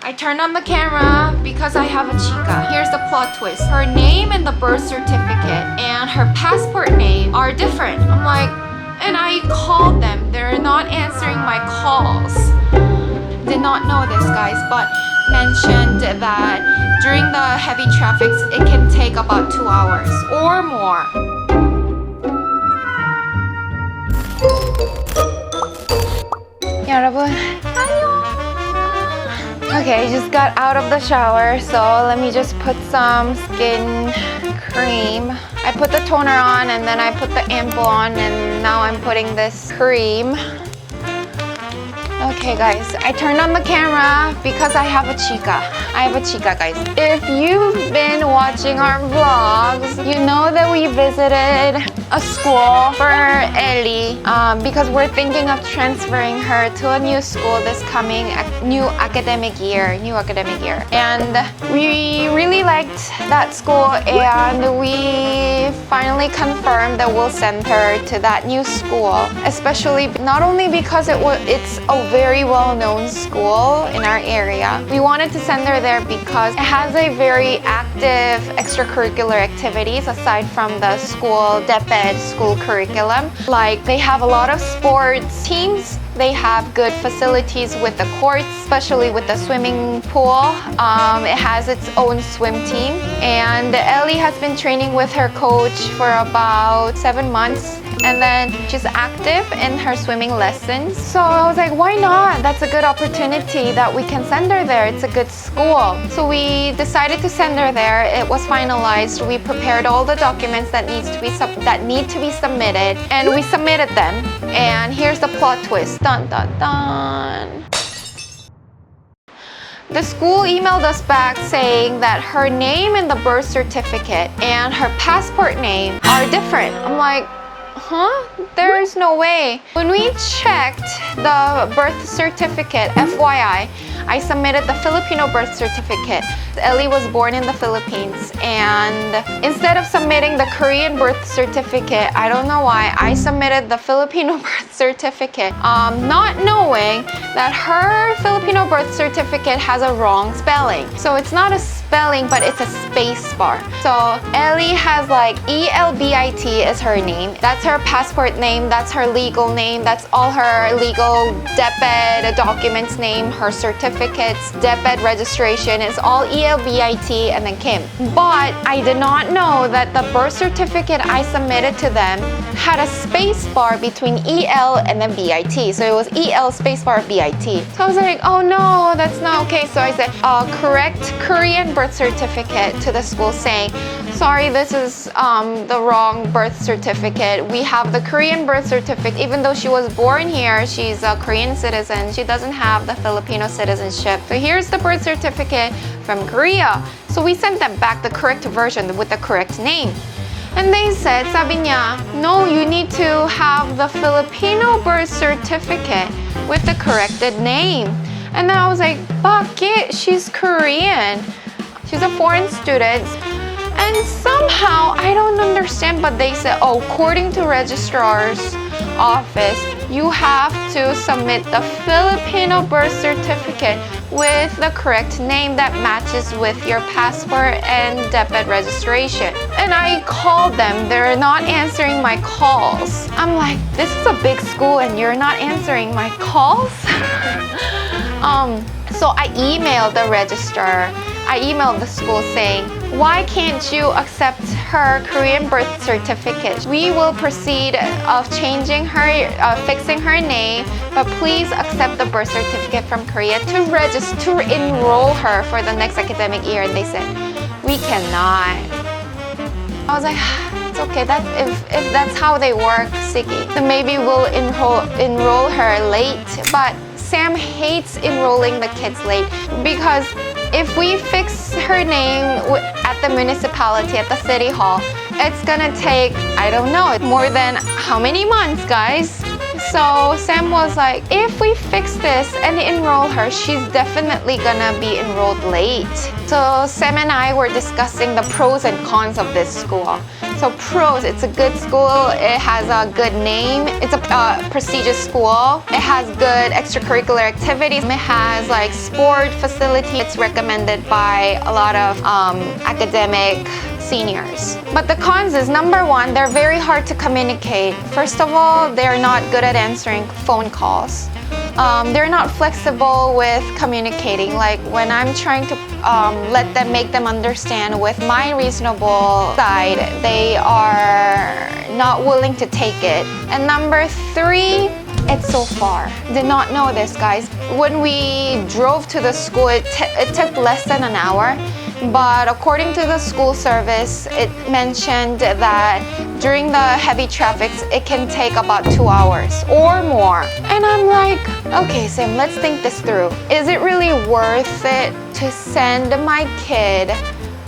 I turned on the camera because I have a chica. Here's the plot twist. Her name and the birth certificate and her passport name are different. I'm like, and I called them. They're not answering my calls. Did not know this, guys, but mentioned that during the heavy traffic, it can take about 2 hours or more. 여러분, okay, I just got out of the shower, so let me just put some skin cream. I put the toner on and then I put the ampoule on, and now I'm putting this cream. Okay guys, I turned on the camera because I have a chica. I have a chica, guys. If you've been watching our vlogs, you know that we visited a school for Ellie because we're thinking of transferring her to a new school this coming new academic year. And we really liked that school, and we finally confirmed that we'll send her to that new school, especially not only because it's a very well-known school in our area. We wanted to send her there because it has a very active extracurricular activities aside from the school DepEd school curriculum. Like, they have a lot of sports teams. They have good facilities with the courts, especially with the swimming pool. It has its own swim team. And Ellie has been training with her coach for about 7 months. And then she's active in her swimming lessons. So I was like, why not? That's a good opportunity that we can send her there. It's a good school. So we decided to send her there. It was finalized. We prepared all the documents that need to be submitted, and we submitted them. And here's the plot twist. Dun dun dun. The school emailed us back saying that her name in the birth certificate and her passport name are different. I'm like, huh? There's no way. When we checked the birth certificate, FYI, I submitted the Filipino birth certificate. Ellie was born in the Philippines, and instead of submitting the Korean birth certificate, I don't know why, I submitted the Filipino birth certificate, not knowing that her Filipino birth certificate has a wrong spelling. So it's not a spelling, but it's a space bar. So Ellie has like ELBIT is her name. That's her passport name. That's her legal name. That's all her legal DepEd documents name. Her certificates, DepEd registration is all ELBIT and then Kim. But I did not know that the birth certificate I submitted to them had a space bar between EL and then BIT. So it was EL space bar BIT. So I was like, oh no, that's not okay. So I said, correct Korean birth certificate to the school saying, sorry, this is the wrong birth certificate. We have the Korean birth certificate. Even though she was born here, she's a Korean citizen. She doesn't have the Filipino citizenship. So here's the birth certificate from Korea. So we sent them back the correct version with the correct name. And they said, sabi niya, no, you need to have the Filipino birth certificate with the corrected name. And then I was like, bakit? She's Korean. She's a foreign student. And somehow, I don't understand, but they said, oh, according to registrar's office, you have to submit the Filipino birth certificate with the correct name that matches with your passport and DepEd registration. And I called them. They're not answering my calls. I'm like, this is a big school and you're not answering my calls? So I emailed the registrar. I emailed the school saying, why can't you accept her Korean birth certificate? We will proceed of changing her, fixing her name, but please accept the birth certificate from Korea to register, to enroll her for the next academic year. And they said, we cannot. I was like, it's okay. If that's how they work, Siggy, then maybe we'll enroll her late. But Sam hates enrolling the kids late because if we fix her name at the municipality, at the city hall, it's gonna take, I don't know, more than how many months, guys? So Sam was like, if we fix this and enroll her, she's definitely gonna be enrolled late. So Sam and I were discussing the pros and cons of this school. So pros, it's a good school, it has a good name, it's a prestigious school, it has good extracurricular activities, it has like sport facility, it's recommended by a lot of academic seniors. But the cons is, number one, they're very hard to communicate. First of all, they're not good at answering phone calls. They're not flexible with communicating. Like when I'm trying to make them understand with my reasonable side, they are not willing to take it. And number three, it's so far. Did not know this, guys. When we drove to the school, it took less than an hour. But according to the school service, it mentioned that during the heavy traffic, it can take about 2 hours or more. And I'm like, okay, Sam, let's think this through. Is it really worth it to send my kid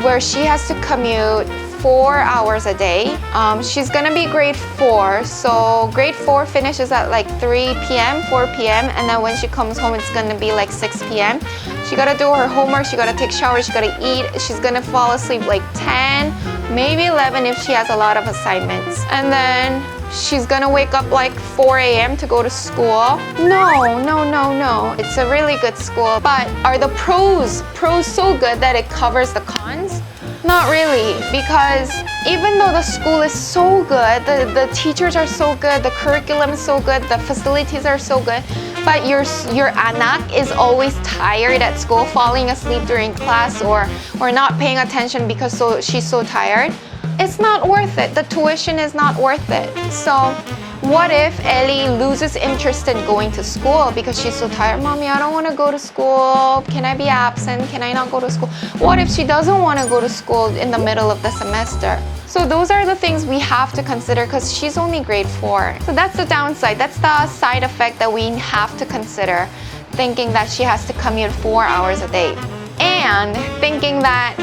where she has to commute 4 hours a day? She's gonna be grade 4, so grade 4 finishes at like 3 p.m., 4 p.m., and then when she comes home, it's gonna be like 6 p.m. She gotta do her homework, she gotta take shower, she gotta eat, she's gonna fall asleep like 10, maybe 11 if she has a lot of assignments. And then she's gonna wake up like 4 a.m. to go to school. No. It's a really good school, but are the pros so good that it covers the cons? Not really, because even though the school is so good, the teachers are so good, the curriculum is so good, the facilities are so good, but your anak is always tired at school, falling asleep during class or not paying attention because she's so tired, it's not worth it. The tuition is not worth it. So what if Ellie loses interest in going to school because she's so tired? Mommy, I don't want to go to school. Can I be absent? Can I not go to school? What if she doesn't want to go to school in the middle of the semester? So those are the things we have to consider because she's only grade 4. So that's the downside. That's the side effect that we have to consider, thinking that she has to commute 4 hours a day. And thinking that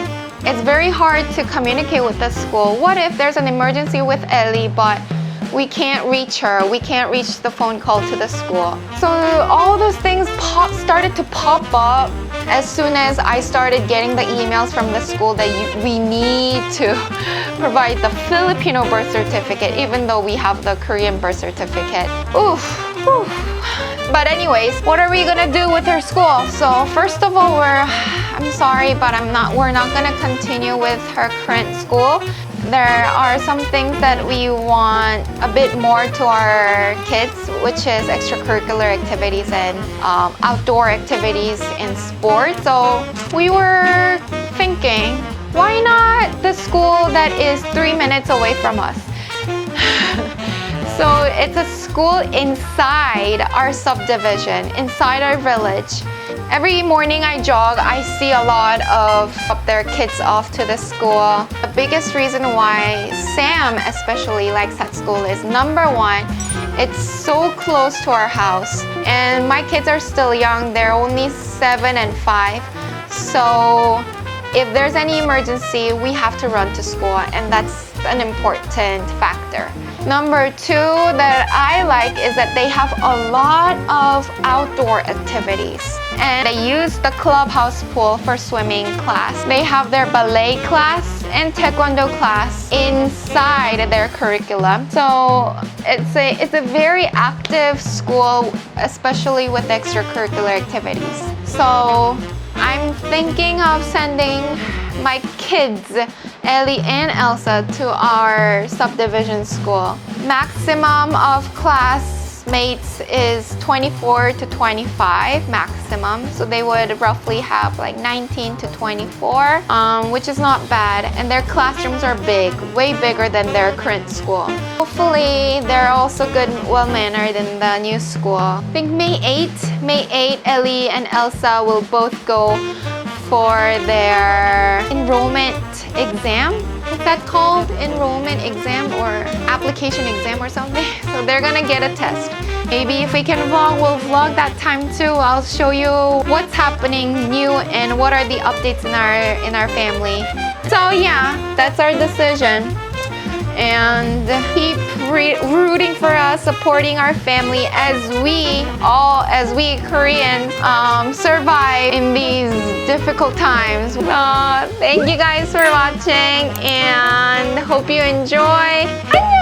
it's very hard to communicate with the school. What if there's an emergency with Ellie, but we can't reach her, we can't reach the phone call to the school? So all those things started to pop up as soon as I started getting the emails from the school that we need to provide the Filipino birth certificate, even though we have the Korean birth certificate. Oof. But anyways, what are we gonna do with her school? So first of all, I'm sorry, but we're not gonna continue with her current school. There are some things that we want a bit more to our kids, which is extracurricular activities and outdoor activities in sports. So we were thinking, why not the school that is 3 minutes away from us? So it's a school inside our subdivision, inside our village. Every morning I jog, I see a lot of their kids off to the school. The biggest reason why Sam especially likes that school is, number one, it's so close to our house. And my kids are still young, they're only 7 and 5. So if there's any emergency, we have to run to school, and that's an important factor. Number two that I like is that they have a lot of outdoor activities. And they use the clubhouse pool for swimming class. They have their ballet class and taekwondo class inside their curriculum. So it's a very active school, especially with extracurricular activities. So I'm thinking of sending my kids, Ellie and Elsa, to our subdivision school. Maximum of classmates is 24 to 25 maximum. So they would roughly have like 19 to 24, which is not bad. And their classrooms are big, way bigger than their current school. Hopefully, they're also good, well-mannered in the new school. I think May 8, Ellie and Elsa will both go for their enrollment exam. Is that called enrollment exam or application exam or something? So they're gonna get a test. Maybe if we can vlog, we'll vlog that time too. I'll show you what's happening new and what are the updates in our family. So yeah, that's our decision. and keep rooting for us, supporting our family as we Koreans survive in these difficult times. Thank you guys for watching and hope you enjoy.